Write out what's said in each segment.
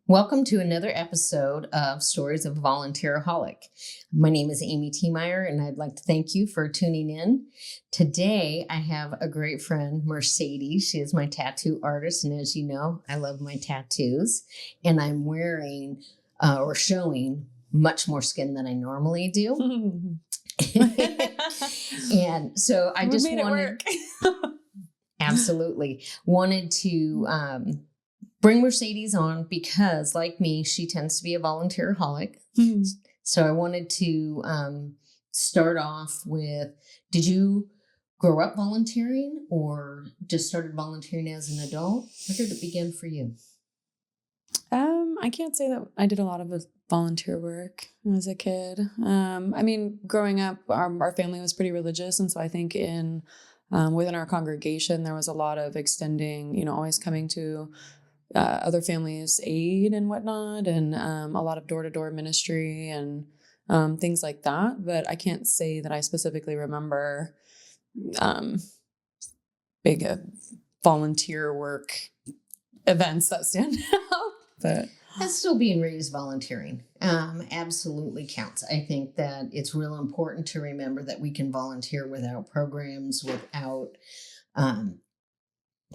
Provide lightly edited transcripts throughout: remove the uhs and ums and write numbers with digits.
Welcome to another episode of Stories of a Volunteeraholic. My name is Amy Tiemeyer, and I'd like to thank you for tuning in. Today, I have a great friend, Mercedes. She is my tattoo artist, and as you know, I love my tattoos. And I'm wearing or showing much more skin than I normally do. And so I just wanted... Absolutely. Wanted to... bring Mercedes on because, like me, she tends to be a volunteeraholic. Mm-hmm. So I wanted to start off with, did you grow up volunteering or just started volunteering as an adult? Where did it begin for you? I can't say that I did a lot of volunteer work as a kid. Growing up, our family was pretty religious. And so I think within our congregation, there was a lot of extending, always coming to other families' aid and whatnot, and a lot of door-to-door ministry and things like that. But I can't say that I specifically remember big volunteer work events that stand out. But that's still being raised volunteering. Absolutely counts. I think that it's real important to remember that we can volunteer without programs, without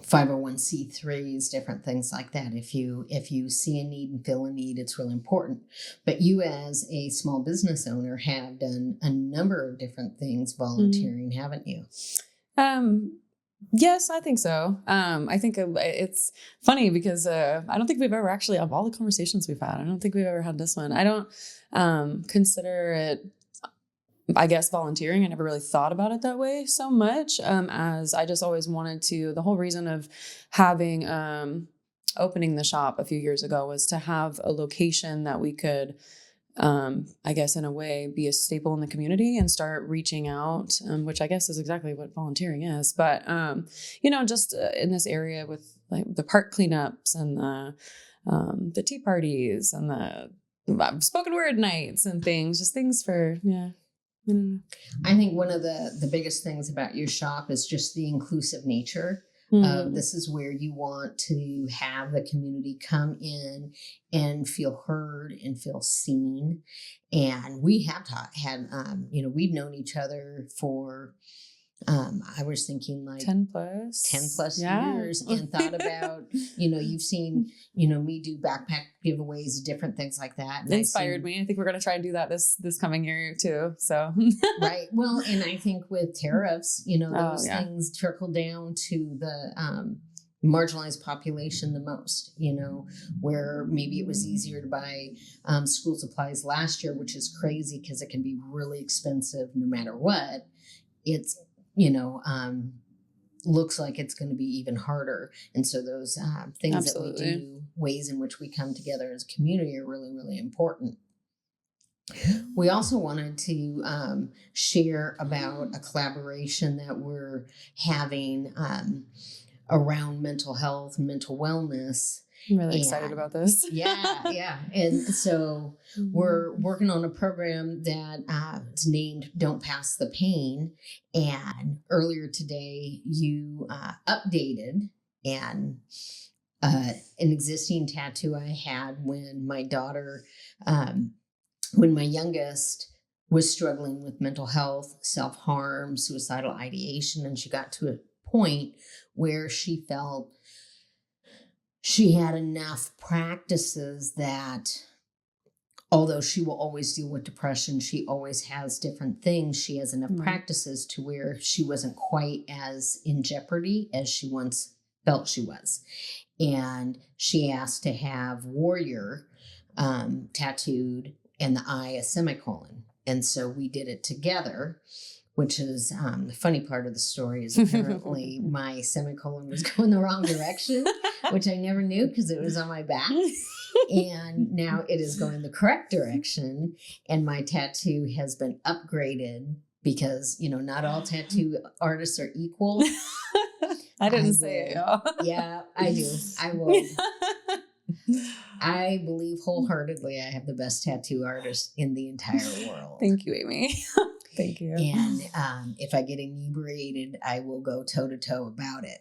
501c3s, different things like that. If you see a need and feel a need, it's really important. But you as a small business owner have done a number of different things volunteering, haven't you? Yes, I think so. I think it's funny because I don't think we've ever actually, of all the conversations we've had, I don't think we've ever had this one. I don't consider it, I guess, volunteering. I never really thought about it that way so much, as I just always wanted to. The whole reason of having opening the shop a few years ago was to have a location that we could, I guess, in a way, be a staple in the community and start reaching out, which I guess is exactly what volunteering is. But, just in this area with like the park cleanups and the tea parties and the spoken word nights and things, just things for, yeah. I think one of the biggest things about your shop is just the inclusive nature. This is where you want to have the community come in and feel heard and feel seen. And we have had, we've known each other for, I was thinking like 10 plus years, and thought about, you've seen, me do backpack giveaways, different things like that. And it inspired me. I think we're going to try and do that this coming year too. So, right. Well, and I think with tariffs, those things trickle down to the, marginalized population the most, where maybe it was easier to buy school supplies last year, which is crazy because it can be really expensive no matter what. It's, looks like it's going to be even harder. And so those things Absolutely. That we do, ways in which we come together as a community are really, really important. We also wanted to share about a collaboration that we're having around mental health, mental wellness. I'm really excited about this. Yeah. And so we're working on a program that is named Don't Pass the Pain. And earlier today, you updated an existing tattoo I had when my daughter, when my youngest was struggling with mental health, self-harm, suicidal ideation, and she got to a point where she felt she had enough practices that although she will always deal with depression, she always has different things. She has enough practices to where she wasn't quite as in jeopardy as she once felt she was. And she asked to have warrior tattooed and the I a semicolon. And so we did it together, which is the funny part of the story is apparently my semicolon was going the wrong direction, which I never knew because it was on my back. And now it is going the correct direction. And my tattoo has been upgraded because, not all tattoo artists are equal. I didn't say it, y'all. Yeah, I do. I will. I believe wholeheartedly I have the best tattoo artist in the entire world. Thank you, Amy. Thank you. And if I get inebriated, I will go toe to toe about it.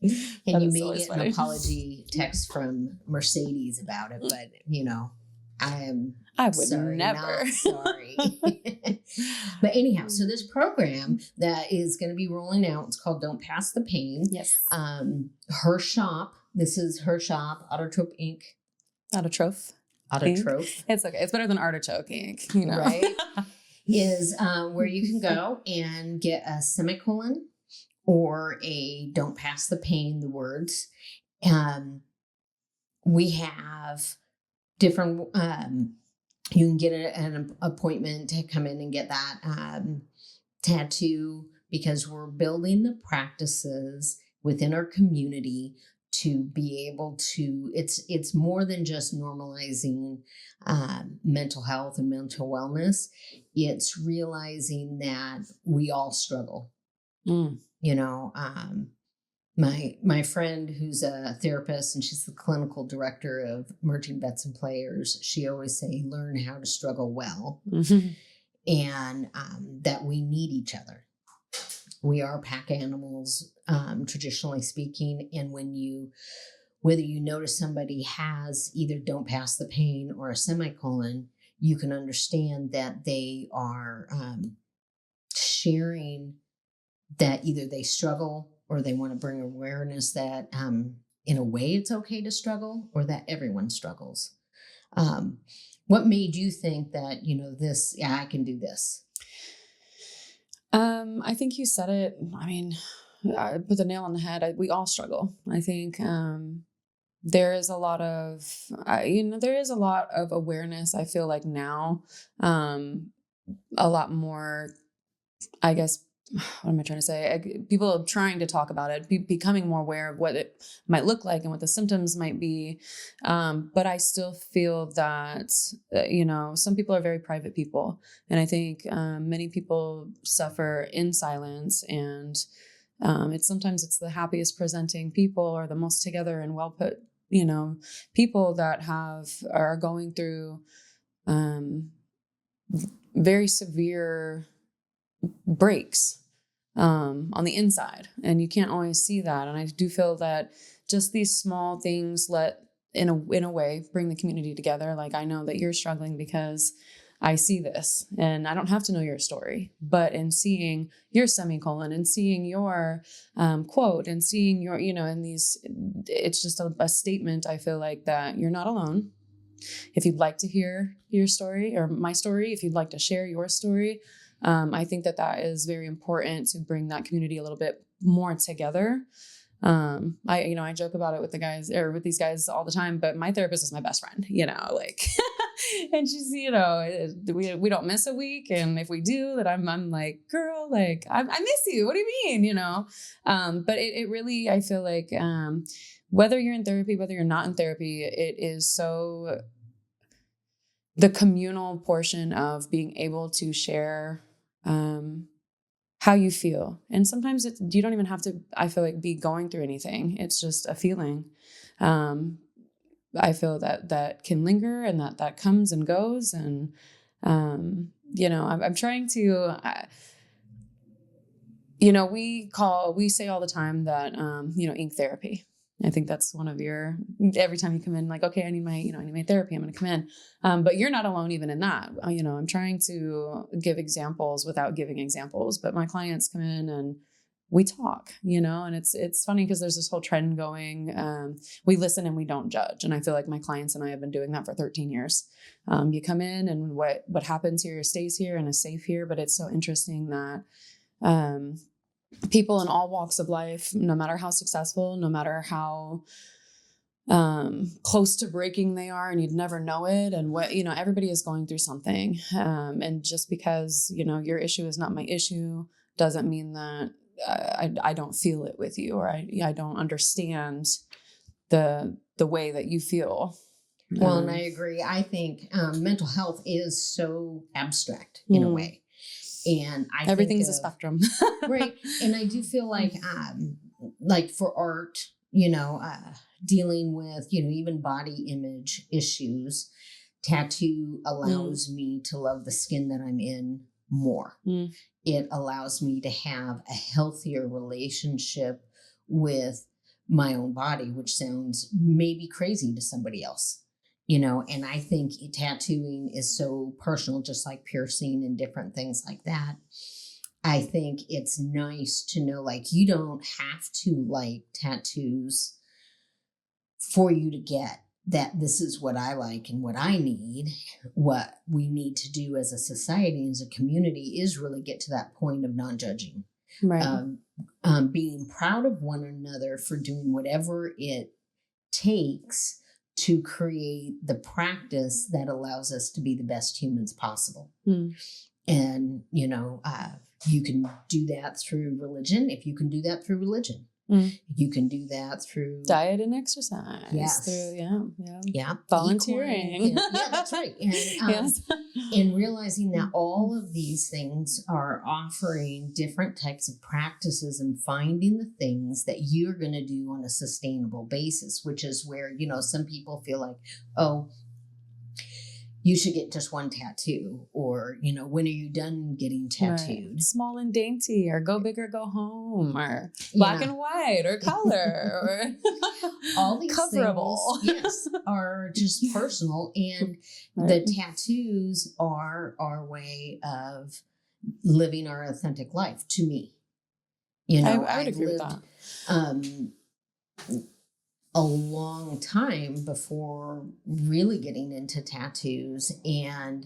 And you is may always get an funny. apology text from Mercedes about it, but I would sorry, never. not sorry. But anyhow, so this program that is going to be rolling out, it's called Don't Pass the Pain. Yes. Her shop, this is her shop, Autotroph Inc. Autotroph. Autotroph. It's okay. It's better than artichoke ink, Right? Is where you can go and get a semicolon or a don't pass the pain, the words. We have different, you can get an appointment to come in and get that tattoo, because we're building the practices within our community to be able to, it's more than just normalizing mental health and mental wellness. It's realizing that we all struggle. My friend who's a therapist, and she's the clinical director of Emerging Vets and Players, she always say, learn how to struggle well. And that we need each other. We are pack animals, traditionally speaking. And whether you notice somebody has either don't pass the pain or a semicolon, you can understand that they are sharing that either they struggle or they want to bring awareness that in a way it's okay to struggle, or that everyone struggles. What made you think that, I can do this? I think you said it. I mean, I put the nail on the head. We all struggle. I think there is a lot of, awareness. I feel like now, a lot more, I guess, what am I trying to say? People are trying to talk about it, becoming more aware of what it might look like and what the symptoms might be. But I still feel that, some people are very private people. And I think many people suffer in silence. And sometimes it's the happiest presenting people, or the most together and well put, people that are going through very severe breaks on the inside, and you can't always see that. And I do feel that just these small things in a way bring the community together. Like, I know that you're struggling because I see this, and I don't have to know your story, but in seeing your semicolon and seeing your quote and seeing your, in these, it's just a statement. I feel like that you're not alone. If you'd like to hear your story or my story, if you'd like to share your story, I think that is very important to bring that community a little bit more together. I joke about it with the guys, or with these guys, all the time, but my therapist is my best friend, and she's, we don't miss a week. And if we do, that I'm like, girl, like, I miss you. What do you mean? But it really, I feel like, whether you're in therapy, whether you're not in therapy, it is so, the communal portion of being able to share how you feel. And sometimes you don't even have to, I feel like, be going through anything. It's just a feeling. I feel that can linger, and that comes and goes. And, I'm trying to, we say all the time that, ink therapy. I think that's one of every time you come in, like, okay, I need my therapy, I'm going to come in. But you're not alone even in that. I'm trying to give examples without giving examples, but my clients come in and we talk, and it's funny because there's this whole trend going, we listen and we don't judge. And I feel like my clients and I have been doing that for 13 years. You come in, and what happens here stays here and is safe here. But it's so interesting that, people in all walks of life, no matter how successful, no matter how close to breaking they are, and you'd never know it. And everybody is going through something. And just because, your issue is not my issue doesn't mean that I don't feel it with you, or I don't understand the way that you feel. Well, and I agree. I think mental health is so abstract in a way. And everything's a spectrum. Right. And I do feel like for art, dealing with, even body image issues, tattoo allows me to love the skin that I'm in more. It allows me to have a healthier relationship with my own body, which sounds maybe crazy to somebody else, you know. And I think tattooing is so personal, just like piercing and different things like that. I think it's nice to know, like, you don't have to like tattoos for you to get that this is what I like and what I need. What we need to do as a society, as a community, is really get to that point of non-judging. Right. Being proud of one another for doing whatever it takes to create the practice that allows us to be the best humans possible. And, you know, you can do that through religion. If you can do that through religion, you can do that through diet and exercise. Yes. Through, yeah. Volunteering. Yeah, that's right. And, Yes. and realizing that all of these things are offering different types of practices and finding the things that you're going to do on a sustainable basis, which is where, you know, some people feel like, oh, you should get just one tattoo, or, you know, when are you done getting tattooed? Right. Small and dainty, or go big or go home, or black and white, or color, or all these coverable. Things, yes, are just personal. And the tattoos are our way of living our authentic life, to me. You know, I would agree with that. A long time before really getting into tattoos, and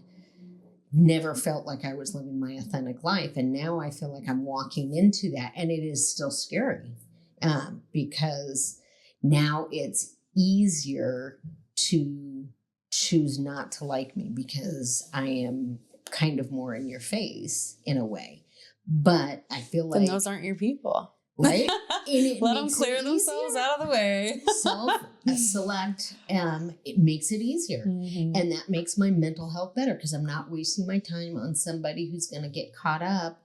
never felt like I was living my authentic life. And now I feel like I'm walking into that, and it is still scary because now it's easier to choose not to like me because I am kind of more in your face in a way. But I feel like those aren't your people. Right? Let them clear themselves out of the way. Self-select, it makes it easier. And that makes my mental health better because I'm not wasting my time on somebody who's going to get caught up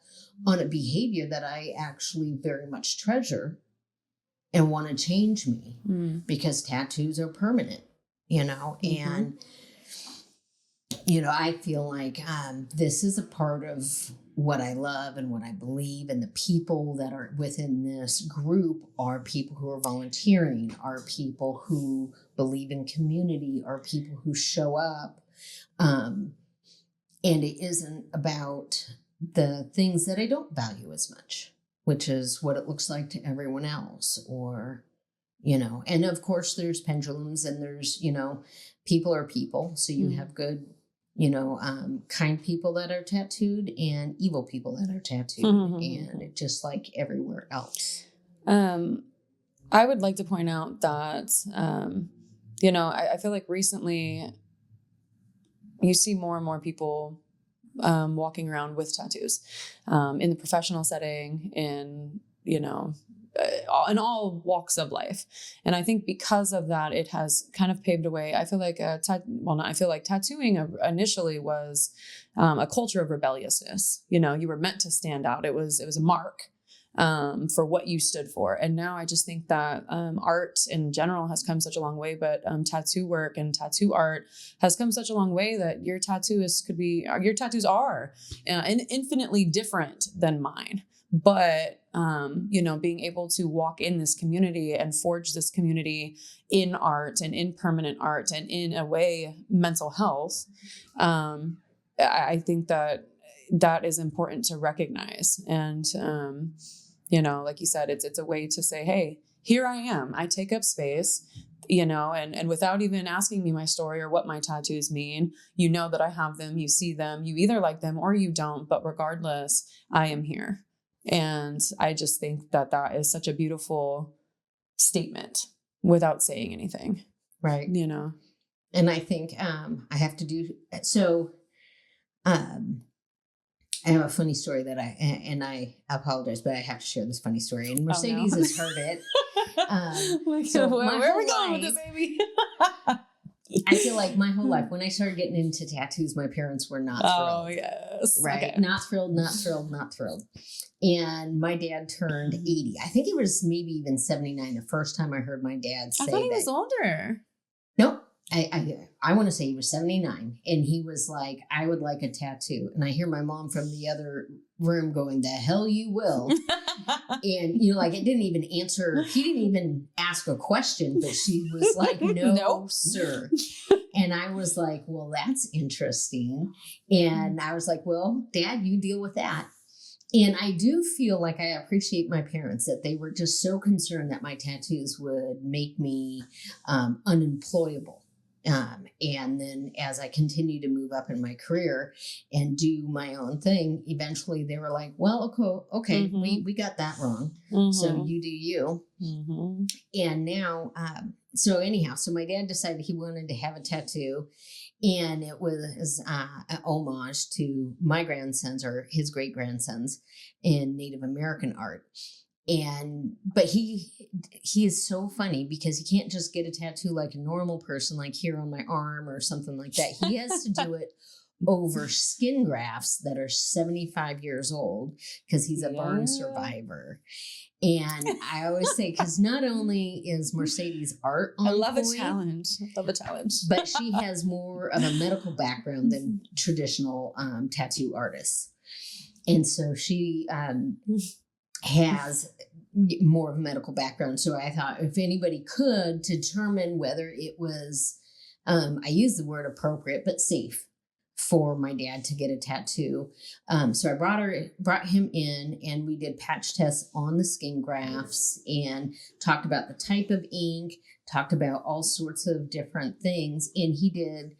on a behavior that I actually very much treasure and want to change me because tattoos are permanent, you know, and, you know, I feel like this is a part of what I love and what I believe, and the people that are within this group are people who are volunteering, are people who believe in community, are people who show up. And it isn't about the things that I don't value as much, which is what it looks like to everyone else, or, you know, and of course there's pendulums, and there's, you know, people are people. So you have good, you know, kind people that are tattooed and evil people that are tattooed, and it just like everywhere else. I would like to point out that, you know, I feel like recently you see more and more people walking around with tattoos in the professional setting, in, you know, in all walks of life. And I think because of that, it has kind of paved a way. I feel like tattooing initially was a culture of rebelliousness. You know, you were meant to stand out. It was a mark for what you stood for. And now I just think that art in general has come such a long way, but tattoo work and tattoo art has come such a long way that your tattoos are infinitely different than mine. But, you know, being able to walk in this community and forge this community in art and in permanent art and in a way, mental health, I think that is important to recognize. And, you know, like you said, it's a way to say, hey, here I am. I take up space, you know, and without even asking me my story or what my tattoos mean, you know that I have them, you see them, you either like them or you don't, but regardless, I am here. And I just think that is such a beautiful statement without saying anything. Right. You know? And I think I have to do so. I have a funny story that I apologize, but I have to share this funny story. And Mercedes has heard it. So where are we going with this, Amy? I feel like my whole life, when I started getting into tattoos, my parents were not thrilled. Oh, yes. Right? Okay. Not thrilled, not thrilled, not thrilled. And my dad turned 80. I think he was maybe even 79 the first time I heard my dad say that. I thought he was older. Nope. I I want to say he was 79, and he was like, I would like a tattoo. And I hear my mom from the other room going, the hell you will. And, like, it didn't even answer. He didn't even ask a question, but she was like, no, Nope. sir. And I was like, well, that's interesting. And I was like, well, Dad, you deal with that. And I do feel like I appreciate my parents, that they were just so concerned that my tattoos would make me unemployable. And then as I continue to move up in my career and do my own thing, eventually they were like, well, okay, we got that wrong. So you do you. And now, so my dad decided he wanted to have a tattoo, and it was an homage to my grandsons, or his great grandsons, in Native American art. But he is so funny, because he can't just get a tattoo like a normal person, like here on my arm or something like that. He has to do it over skin grafts that are 75 years old, because he's a burn survivor. And I always say, because not only is Mercedes art on I love point, a challenge. but she has more of a medical background than traditional tattoo artists. And so she has more of a medical background. So I thought, if anybody could determine whether it was, I use the word appropriate, but safe for my dad to get a tattoo. So I brought him in, and we did patch tests on the skin grafts and talked about the type of ink, talked about all sorts of different things. And he did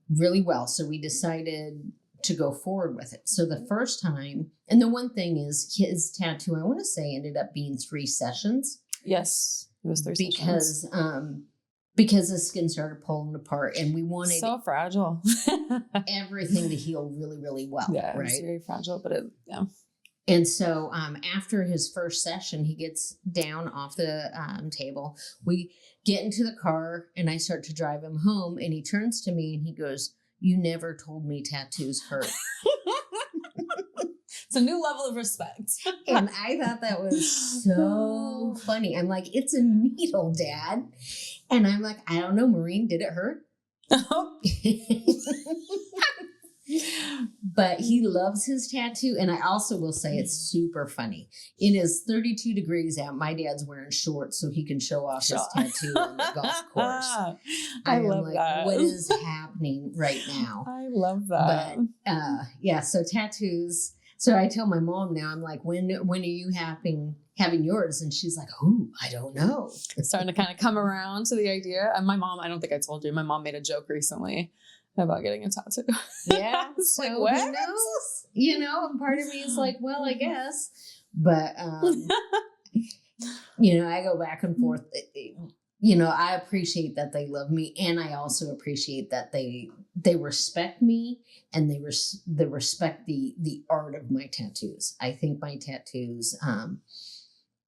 really well. So we decided to go forward with it. So the first time, and the one thing is, his tattoo, I want to say, ended up being 3 sessions. Yes, it was 3 sessions. Because the skin started pulling apart, and we wanted so fragile. everything to heal really, really well. Yeah, right? It's very fragile, but And so after his first session, he gets down off the table. We get into the car, and I start to drive him home, and he turns to me and he goes, "You never told me tattoos hurt." It's a new level of respect. And I thought that was so funny. I'm like, it's a needle, Dad. And I'm like, I don't know, Maureen, did it hurt? But he loves his tattoo. And I also will say, it's super funny. It is 32 degrees out. My dad's wearing shorts so he can show off his tattoo on the golf course. I love that. What is happening right now? I love that. But yeah, so tattoos. So I tell my mom now, I'm like, when are you having yours? And she's like, oh, I don't know. It's starting to kind of come around to the idea. And my mom, I don't think I told you, my mom made a joke recently about getting a tattoo. Yeah. So like, what? Who knows? And part of me is like, well, I guess. But, I go back and forth. I appreciate that they love me, and I also appreciate that they respect me, and they respect the art of my tattoos. I think my tattoos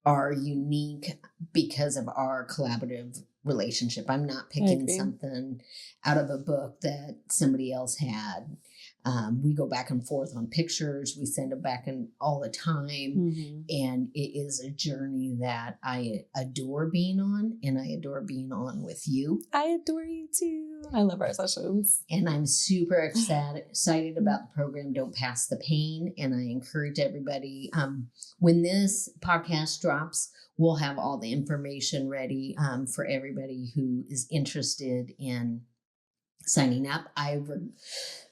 are unique because of our collaborative relationship. I'm not picking something out of a book that somebody else had. We go back and forth on pictures. We send them back in all the time. And it is a journey that I adore being on, and I adore being on with you. I adore you too. I love our sessions. And I'm super excited about the program, Don't Pass the Pain. And I encourage everybody, when this podcast drops, we'll have all the information ready for everybody who is interested in signing up.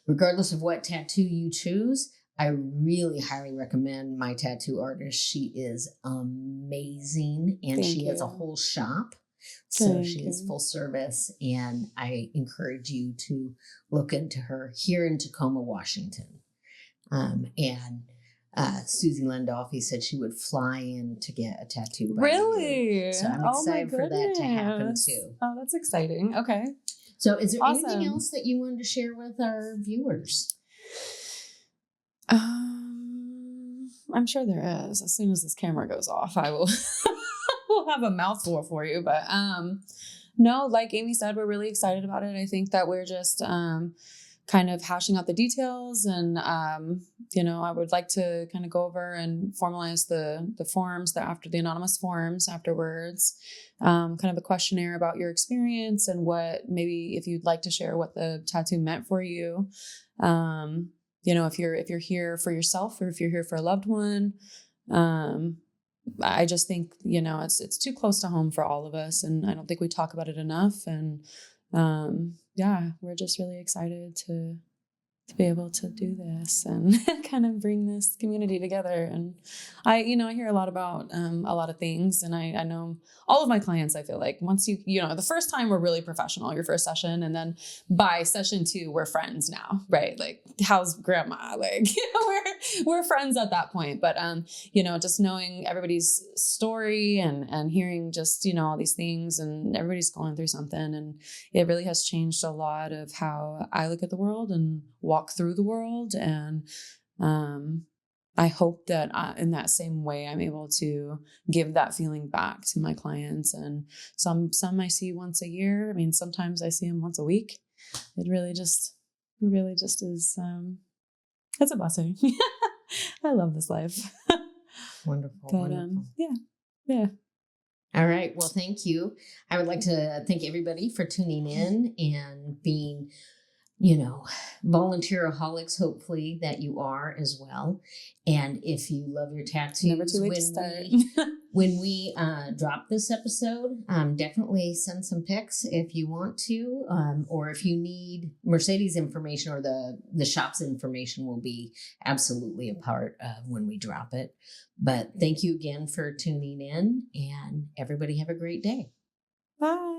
Regardless of what tattoo you choose, I really highly recommend my tattoo artist. She is amazing, and she has a whole shop. So she is full service, and I encourage you to look into her here in Tacoma, Washington. And Susie Landolfi said she would fly in to get a tattoo. Really? So I'm excited for that to happen too. Oh, that's exciting. Okay. So is there anything else that you wanted to share with our viewers? I'm sure there is. As soon as this camera goes off, I will we'll have a mouthful for you. But no, like Amy said, we're really excited about it. I think that we're just kind of hashing out the details. And, I would like to kind of go over and formalize the forms after the anonymous forms afterwards, kind of a questionnaire about your experience and what, maybe if you'd like to share what the tattoo meant for you. If you're here for yourself or if you're here for a loved one. I just think, it's too close to home for all of us, and I don't think we talk about it enough. And we're just really excited to be able to do this and kind of bring this community together. And I hear a lot about a lot of things, and I know all of my clients, I feel like once the first time we're really professional, your first session, and then by session 2, we're friends now, right? Like, how's grandma? Like, we're friends at that point. But, just knowing everybody's story and hearing just, all these things, and everybody's going through something. And it really has changed a lot of how I look at the world and walk through the world. And I hope that in that same way, I'm able to give that feeling back to my clients. And some I see once a year. I mean, sometimes I see them once a week. It really just is, it's a blessing. I love this life. Wonderful. But, wonderful. Yeah. All right. Well, thank you. I would like to thank everybody for tuning in and being, volunteeraholics, hopefully that you are as well. And if you love your tattoos, Never too late to start. when we drop this episode, definitely send some pics if you want to, or if you need Mercedes information, or the shop's information will be absolutely a part of when we drop it. But thank you again for tuning in, and everybody have a great day. Bye.